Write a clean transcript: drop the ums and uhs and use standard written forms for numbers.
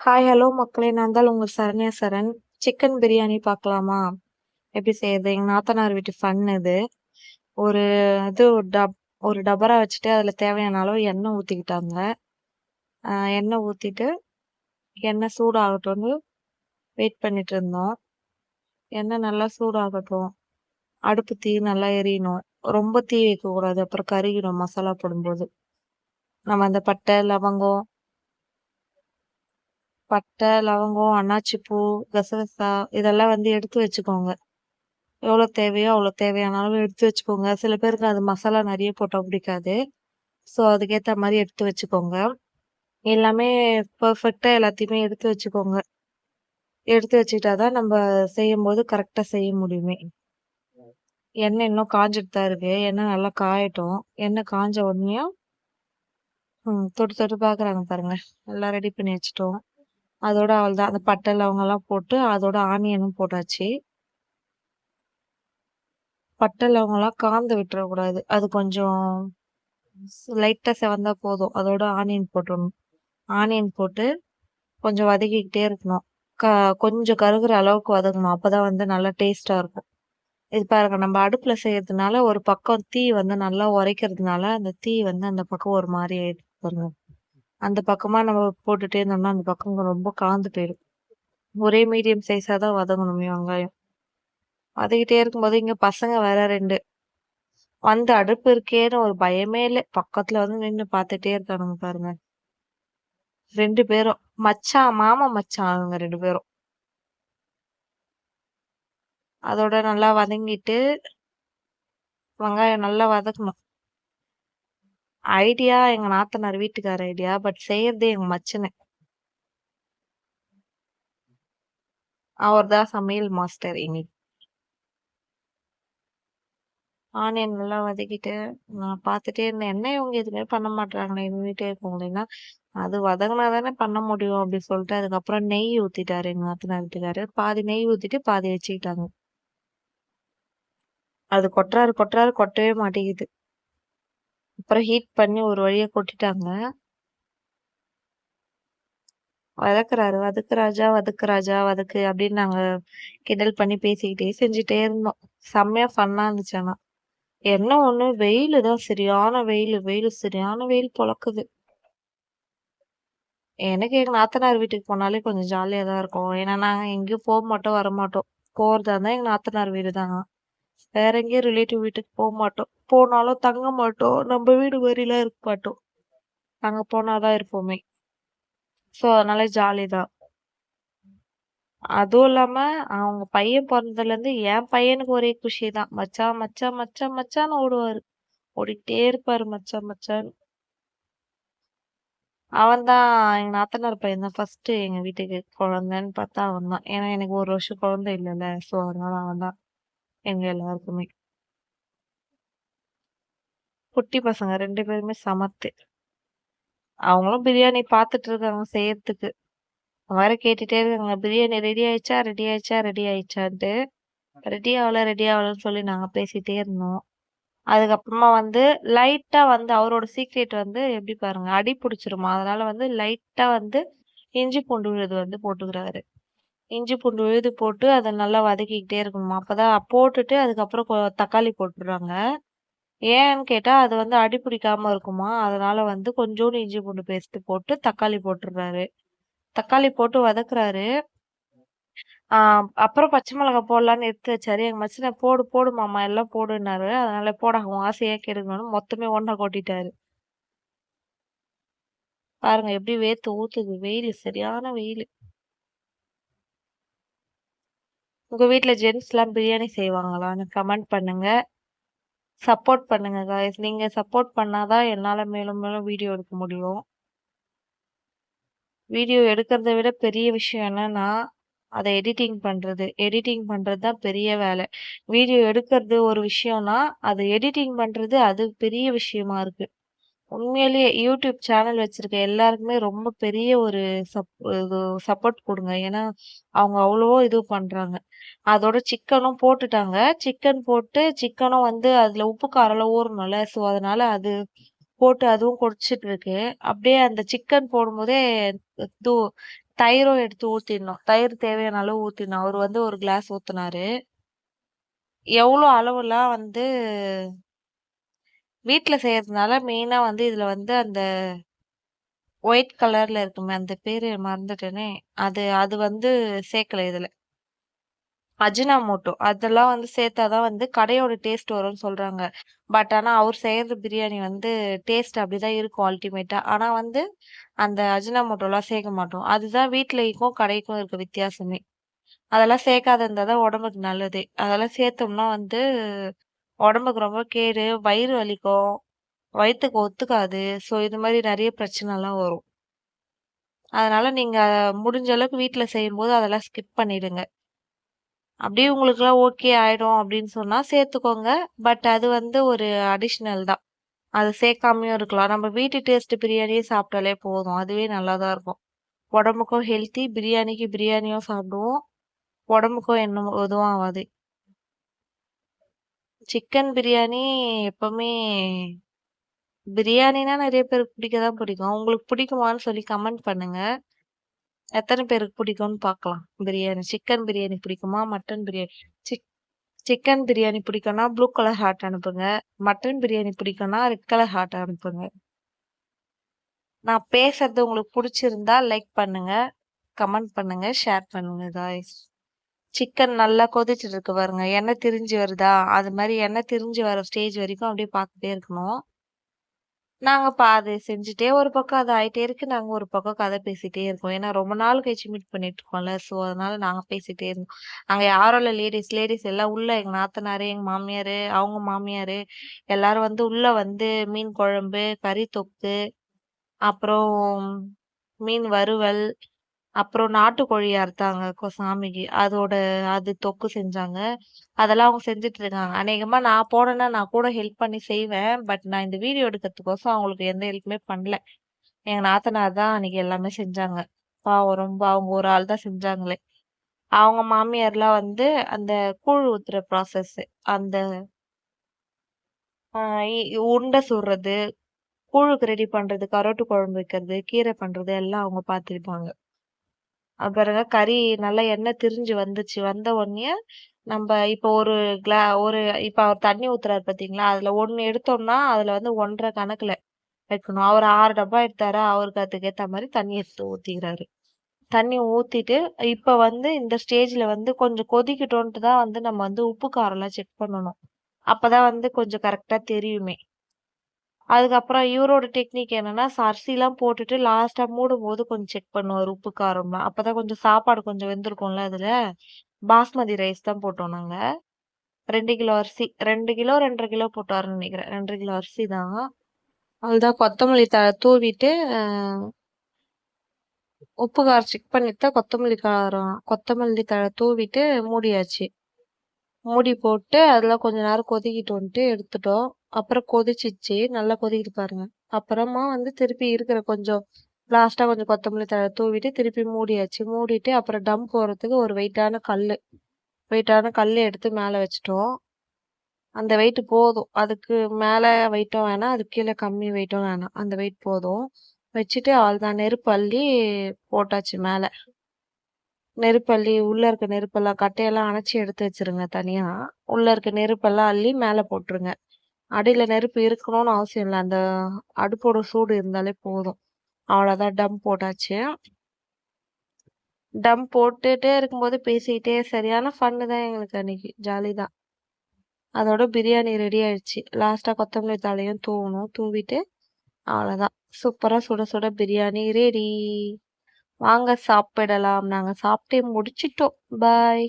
Hi hello மக்களே! நான் தான் உங்க சரண்யா சரண். சிக்கன் பிரியாணி பார்க்கலாமா? எப்படி செய்றது? எங்க நாத்தனார் வீட்டு ஃபன் இது. ஒரு இது ஒரு டபரா வச்சுட்டு அதில தேவையான அளவு எண்ணெய் ஊத்திக்கிட்டாங்க. எண்ணெய் ஊத்திட்டு, எண்ணெய் சூடாகட்டும்னு வெயிட் பண்ணிட்டு இருந்தோம். எண்ணெய் நல்லா சூடாகட்டும். அடுப்பு தீ நல்லா எரியணும். ரொம்ப தீ வைக்கக்கூடாது. அப்புறம் கருகிடும் மசாலா போடும்போது. நம்ம அந்த பட்டை, லவங்கம், அன்னாச்சி பூ, கசகசா இதெல்லாம் எடுத்து வச்சுக்கோங்க. எவ்வளோ தேவையோ அவ்வளோ தேவையான அளவு எடுத்து வச்சுக்கோங்க. சில பேருக்கு அது மசாலா நெறைய போட்டா பிடிக்காது. ஸோ அதுக்கேத்த மாரி எடுத்து வச்சுக்கோங்க. எல்லாமே பெர்ஃபெக்ட்டா எல்லாத்தையுமே எடுத்து வச்சுக்கோங்க. எடுத்து வச்சுக்கிட்டா தான் நம்ப செய்யும்போது கரெக்ட்டா செய்ய முடியுமே. எண்ணெய் இன்னும் காஞ்சிட்டு தான் இருக்கு. எண்ணெய் நல்லா காயட்டும். எண்ணெய் காஞ்ச உடனேயும் தொட்டு தொட்டு பார்க்குறாங்க பாருங்க. எல்லாம் ரெடி பண்ணி வச்சுட்டோம். அதோட அவ்வளதான். அந்த பட்டை, லவங்கம்லாம் போட்டு அதோட ஆனியனும் போட்டாச்சு. பட்டை, லவங்கம்லாம் காந்து விட்டுறக்கூடாது. அது கொஞ்சம் லைட்டா செவந்தா போதும். அதோட ஆனியன் போட்டுறணும். ஆனியன் போட்டு கொஞ்சம் வதக்கிக்கிட்டே இருக்கணும். கொஞ்சம் கருகுற அளவுக்கு வதக்கணும். அப்பதான் நல்லா டேஸ்ட்டா இருக்கும். இது பாருங்க நம்ம அடுப்புல செய்யறதுனால ஒரு பக்கம் தீ நல்லா உரைக்கிறதுனால, அந்த தீ அந்த பக்கம் ஒரு மாரி ஆயிடுது பாருங்க. அந்த பக்கமா நம்ம போட்டுட்டே இருந்தோம்னா, அந்த பக்கம் ரொம்ப காந்து போயிடும். ஒரே மீடியம் சைஸா தான் வதங்கணுமே வெங்காயம். வதக்கிட்டே இருக்கும்போது இங்க பசங்க வேற 2 அடுப்பு இருக்கேன்னு ஒரு பயமே இல்ல. பக்கத்துல நின்னு பாத்துட்டே இருக்கானுங்க பாருங்க. 2 பேரும். மாமா மச்சான் அவங்க 2 பேரும். அதோட நல்லா வதங்கிட்டு, வெங்காயம் நல்லா வதக்கணும். ஐடியா எங்க நாத்தனார் வீட்டுக்கார ஐடியா. பட் செய்யறது எங்க மச்சினன். அவர் தான் சமையல் மாஸ்டர் இன்னைக்கு. ஆனியன் நல்லா வதக்கிட்டு, நான் பாத்துட்டே இருந்தேன். என்ன இவங்க எதுவுமே பண்ண மாட்றாங்களே நின்னுட்டே இருக்கவங்களேன்னா, அது வதங்குனா தானே பண்ண முடியும் அப்படின்னு சொல்லிட்டு, அதுக்கப்புறம் நெய் ஊத்திட்டாரு எங்க நாத்தனார் வீட்டுக்காரரு. பாதி நெய் ஊத்திட்டு பாதி வச்சுக்கிட்டாங்க. அது கொட்டுறாரு கொட்டவே மாட்டேங்குது. அப்புறம் ஹீட் பண்ணி ஒரு வழியா கொட்டிட்டாங்க. வதக்கு ராஜா, வதக்கு ராஜா, வதக்கு அப்படின்னு நாங்க கிண்டல் பண்ணி பேசிக்கிட்டே செஞ்சுட்டே இருந்தோம். செம்மையா ஃபன்னா இருந்துச்சு ஆனா. என்ன ஒண்ணு வெயிலு தான் சரியான சரியான வெயில் பொளக்குது. எனக்கு எங்க நாத்தனார் வீட்டுக்கு போனாலே கொஞ்சம் ஜாலியா தான் இருக்கும். ஏன்னா நாங்க எங்கேயும் மாட்டோம், வரமாட்டோம். போறதா இருந்தா எங்க நாத்தனார் வீடு தான். வேற எங்கேயும் ரிலேட்டிவ் வீட்டுக்கு மாட்டோம். போனாலும் தங்க மாட்டோம். நம்ம வீடு மாரிலாம் இருக்க மாட்டோம். அங்க போனா தான் இருப்போமே. ஸோ அதனால ஜாலி தான். அதுவும் இல்லாம, அவங்க பையன் பொறந்ததுலேருந்து என் பையனுக்கு ஒரே குஷி தான். மச்சான், மச்சான், மச்சான், மச்சான்னு ஓடுவாரு. ஓடிக்கிட்டே இருப்பாரு மச்சான், மச்சான்னு. அவன் தான் எங்க நாத்தனார் பையன் தான் ஃபர்ஸ்ட்டு எங்க வீட்டுக்கு குழந்தைன்னு பார்த்தா அவன் தான். ஏன்னா எனக்கு 1 வருஷம் குழந்தை இல்லல்ல. ஸோ அதனால அவன் தான் எங்க எல்லாருக்குமே. குட்டி பசங்க 2 பேருமே சமத்து. அவங்களும் பிரியாணி பார்த்துட்டு இருக்காங்க செய்யறதுக்கு. வேற கேட்டுட்டே இருக்காங்க. பிரியாணி ரெடி ஆயிடுச்சா? ரெடி ஆயிடுச்சா? ரெடி ஆயிடுச்சான்ட்டு. ரெடி ஆகலன்னு சொல்லி நாங்க பேசிட்டே இருந்தோம். அதுக்கப்புறமா லைட்டா அவரோட சீக்ரெட் எப்படி பாருங்க, அடி புடிச்சிருமா. அதனால லைட்டா இஞ்சி பூண்டு விழுது போட்டுக்கிறாரு. இஞ்சி பூண்டு விழுது போட்டு அத நல்லா வதக்கிக்கிட்டே இருக்கணுமா. அப்பதான் போட்டுட்டு அதுக்கப்புறம் தக்காளி போட்டுறாங்க. ஏன்னு கேட்டா, அது அடி பிடிக்காம இருக்குமா. அதனால கொஞ்சோண்டு இஞ்சி பூண்டு பேஸ்ட் போட்டு தக்காளி போட்டுறாரு. தக்காளி போட்டு வதக்குறாரு. ஆ அப்புறம் பச்சை மிளகாய் போடலான்னு எடுத்து வச்சாரு. எங்க மச்சினன் போடு போடு மாமா எல்லாம் போடுன்னாரு. அதனால போடா உன் ஆசையா கெடுக்கணும்னு மொத்தமே ஒண்ணா கொட்டிட்டாரு. பாருங்க எப்படி வேர்த்து ஊத்துது. வெயிலு சரியான வெயிலு. உங்க வீட்ல ஜென்ஸ்லாம் பிரியாணி செய்வாங்களான்னு கமெண்ட் பண்ணுங்க. சப்போர்ட் பண்ணுங்க காய்ஸ். நீங்க சப்போர்ட் பண்ணாதான் என்னால மேலும் மேலும் வீடியோ எடுக்க முடியும். வீடியோ எடுக்கிறத விட பெரிய விஷயம் என்னன்னா, அத எடிட்டிங் பண்றது. எடிட்டிங் பண்றது தான் பெரிய வேலை. வீடியோ எடுக்கிறது ஒரு விஷயம்னா, அத எடிட்டிங் பண்றது அது பெரிய விஷயமா இருக்கு. உண்மையிலேயே யூடியூப் சேனல் வச்சிருக்க எல்லாருக்குமே ரொம்ப பெரிய ஒரு சப் இது சப்போர்ட் குடுங்க. ஏன்னா, அவங்க அவ்வளவோ இது பண்றாங்க. அதோட சிக்கனும் போட்டுட்டாங்க. சிக்கன் போட்டு சிக்கனும் அதுல உப்பு காரம்லாம் ஊறணும்ல. ஸோ, அதனால அது போட்டு அதுவும் கொதிச்சுட்டு இருக்கு. அப்படியே அந்த சிக்கன் போடும்போதே தூ தயிரும் எடுத்து ஊத்திடணும். தயிர் தேவையான அளவு ஊத்திடணும். அவரு வந்து 1 கிளாஸ் ஊத்துனாரு. எவ்ளோ அளவுலாம் வந்து வீட்ல செய்யறதுனால மெயினா வந்து இதுல வந்து அந்த ஒயிட் கலர்ல இருக்குமே, அந்த பேரு மறந்துட்டேனே. அது அது வந்து சேர்க்கல இதுல. அஜினாமோட்டோ அதெல்லாம் வந்து சேர்த்தா தான் வந்து கடையோட டேஸ்ட் வரும்னு சொல்றாங்க. பட் ஆனா அவர் செய்யறது பிரியாணி வந்து டேஸ்ட் அப்படிதான் இருக்கும் அல்டிமேட்டா. ஆனா வந்து அந்த அஜினாமோட்டோலாம் சேர்க்க மாட்டோம். அதுதான் வீட்லயும் கடைக்கும் இருக்க வித்தியாசமே. அதெல்லாம் சேர்க்காத இருந்தா தான் உடம்புக்கு நல்லதே. அதெல்லாம் சேர்த்தோம்னா வந்து உடம்புக்கு ரொம்ப கேடு, வயிறு வலிக்கும், வயித்துக்கு ஒத்துக்காது. ஸோ இது மாரி நெறைய பிரச்சனைலாம் வரும். அதனால நீங்க முடிஞ்ச அளவுக்கு வீட்ல செய்யும்போது அதெல்லாம் ஸ்கிப் பண்ணிடுங்க. அப்படியே உங்களுக்குலாம் ஓகே ஆயிடும் அப்படின்னு சொன்னா சேர்த்துக்கோங்க. பட் அது வந்து ஒரு அடிஷனல் தான். அது சேர்க்காமயும் இருக்கலாம். நம்ம வீட்டு டேஸ்ட் பிரியாணியே சாப்பிட்டாலே போதும். அதுவே நல்லா தான் இருக்கும். உடம்புக்கும் ஹெல்த்தி, பிரியாணிக்கு பிரியாணியும் சாப்பிடுவோம். உடம்புக்கும் எதுவும் ஆவாது. சிக்கன் பிரியாணி எப்பவுமே பிரியாணினா நெறைய பேருக்கு பிடிக்க தான் பிடிக்கும். உங்களுக்கு பிடிக்குமான்னு சொல்லி கமெண்ட் பண்ணுங்க. எத்தன பேருக்கு பிடிக்கும்னு பார்க்கலாம். பிரியாணி. சிக்கன் பிரியாணி பிடிக்குமா? Mutton biryani. Chick chicken biryani பிடிக்கும்னா ப்ளூ கலர் ஹார்ட் அனுப்புங்க. மட்டன் பிரியாணி பிடிக்கும்னா ரெட் கலர் ஹார்ட் அனுப்புங்க. நான் பேசுறது உங்களுக்கு புடிச்சிருந்தா லைக் பண்ணுங்க, கமெண்ட் பண்ணுங்க, ஷேர் பண்ணுங்க காய்ஸ். சிக்கன் நல்லா கொதிச்சுட்டு இருக்கு பாருங்க. எண்ணெய் திரிஞ்சு வருதா? அது மாரி எண்ணெய் திரிஞ்சு வர ஸ்டேஜ் வரைக்கும் அப்படியே பார்த்துட்டே இருக்கணும். நாங்க அது செஞ்சுட்டே ஒரு பக்கம் அது ஆயிட்டே இருக்கு. நாங்க ஒரு பக்கம் கதை பேசிட்டே இருக்கோம். ஏன்னா ரொம்ப நாள் கழிச்சு மீட் பண்ணிட்டு இருக்கோம்ல. ஸோ அதனால நாங்க பேசிட்டே இருந்தோம். அங்க யாரும் இல்ல லேடீஸ் எல்லாம் உள்ள எங்க நாத்தனாரு, எங்க மாமியாரு, அவங்க மாமியாரு எல்லாரும் வந்து உள்ள வந்து மீன் குழம்பு, கறி தொக்கு, அப்புறம் மீன் வறுவல், அப்புறம் நாட்டுக்கோழி அறுத்தாங்க சாமிக்கு. அது தொக்கு செஞ்சாங்க. அதெல்லாம் அவங்க செஞ்சுட்டு இருக்காங்க. அநேகமா நான் போனேன்னா நான் கூட ஹெல்ப் பண்ணி செய்வேன். பட் நான் இந்த வீடியோ எடுக்கிறதுக்கோசம் அவங்களுக்கு எந்த ஹெல்ப்புமே பண்ணல. எங்க நாத்தனார் தான் அன்னைக்கு எல்லாமே செஞ்சாங்க. பாவம் ரொம்ப அவங்க ஒரு ஆள் தான் செஞ்சாங்களே. அவங்க மாமியார்லாம் வந்து அந்த கூழ் ஊத்துற ப்ராசஸ் அந்த ஆ உருண்டை சுடுறது, கூழுக்கு ரெடி பண்றது, கரோட்டு குழம்பு வைக்கிறது, கீரை பண்றது எல்லாம் அவங்க பார்த்துக்கிட்டாங்க. பாருங்க கறி நல்லா எண்ணெய் திரிஞ்சு வந்துச்சு. வந்த உடனே நம்ப இப்ப ஒரு இப்ப அவர் தண்ணி ஊத்துறாரு பாத்தீங்களா? அதுல 1 எடுத்தோம்னா, அதுல வந்து 1 1/2 கணக்குல வைக்கணும். அவரு 6 டப்பா எடுத்தாரா, அவருக்கு அதுக்கேத்த மாரி தண்ணி எடுத்து ஊத்திக்கிறாரு. தண்ணி ஊத்திட்டு, இப்ப வந்து இந்த ஸ்டேஜ்ல வந்து கொஞ்சம் கொதிக்கட்டுன்ட்டு தான் வந்து நம்ம வந்து உப்பு காரம்லாம் செக் பண்ணணும். அப்பதான் வந்து கொஞ்சம் கரெக்ட்டா தெரியுமே. அதுக்கப்புறம் இவரோட டெக்னிக் என்னன்னா, அரிசிலாம் போட்டுட்டு லாஸ்ட்டா மூடும்போது கொஞ்சம் செக் பண்ணுவாரு உப்பு, காரம்லாம். அப்பதான் கொஞ்சம் சாப்பாடு கொஞ்சம் வெந்திருக்கும்ல அதுல. பாஸ்மதி ரைஸ் தான் போட்டோம் நாங்க. 2 கிலோ அரிசி. 2 கிலோ 2 1/2 கிலோ போட்டாருன்னு நெனைக்கிறேன். 2 கிலோ அரிசி தான். அவ்வளதான் கொத்தமல்லி தழை தூவிட்டு, உப்பு காரம் செக் பண்ணிட்டு தான் கொத்தமல்லி தழை தூவிட்டு மூடியாச்சு. மூடி போட்டு அதெல்லாம் கொஞ்ச நேரம் கொதிக்கிட்டோன்ட்டு எடுத்துட்டோம். அப்புறம் கொதிச்சிச்சு. நல்லா கொதிக்குது பாருங்க. அப்புறமா வந்து திருப்பி இருக்கிற கொஞ்சம் லாஸ்ட்டா கொஞ்சம் கொத்தமல்லி தழை தூவிட்டு திருப்பி மூடியாச்சு. மூடிட்டு அப்புறம் டம் போடுறதுக்கு ஒரு வெயிட்டான கல்லு எடுத்து மேல வச்சுட்டோம். அந்த வெயிட் போதும். அதுக்கு மேல வெயிட்டும் வேணாம். அதுக்கு கீழ கம்மி வெயிட்டும் வேணாம். அந்த வெயிட் போதும். வச்சுட்டு அவ்வளதான் நெருப்பு அள்ளி போட்டாச்சு மேல. நெருப்பள்ளி உள்ள இருக்க நெருப்பெல்லாம் கட்டையெல்லாம் அணைச்சு எடுத்து வச்சிருங்க தனியா. உள்ள இருக்க நெருப்பெல்லாம் அள்ளி மேல போட்டுருங்க. அடியில நெருப்பு இருக்கணும்னு அவசியம் இல்ல. அந்த அடுப்போட சூடு இருந்தாலே போதும். அவ்வளோதான் டம் போட்டாச்சு. டம் போட்டுட்டே இருக்கும்போது பேசிக்கிட்டே சரியான ஃபன்னு தான் எங்களுக்கு அன்னைக்கு. ஜாலி தான். அதோட பிரியாணி ரெடி ஆயிடுச்சு. லாஸ்ட்டா கொத்தமல்லி தழையும் தூவணும். தூவிட்டு அவ்வளோதான். சூப்பரா சுட சுட பிரியாணி ரெடி. வாங்க சாப்பிடலாம். நாங்க சாப்பிட்டே முடிச்சிட்டோம். பாய்.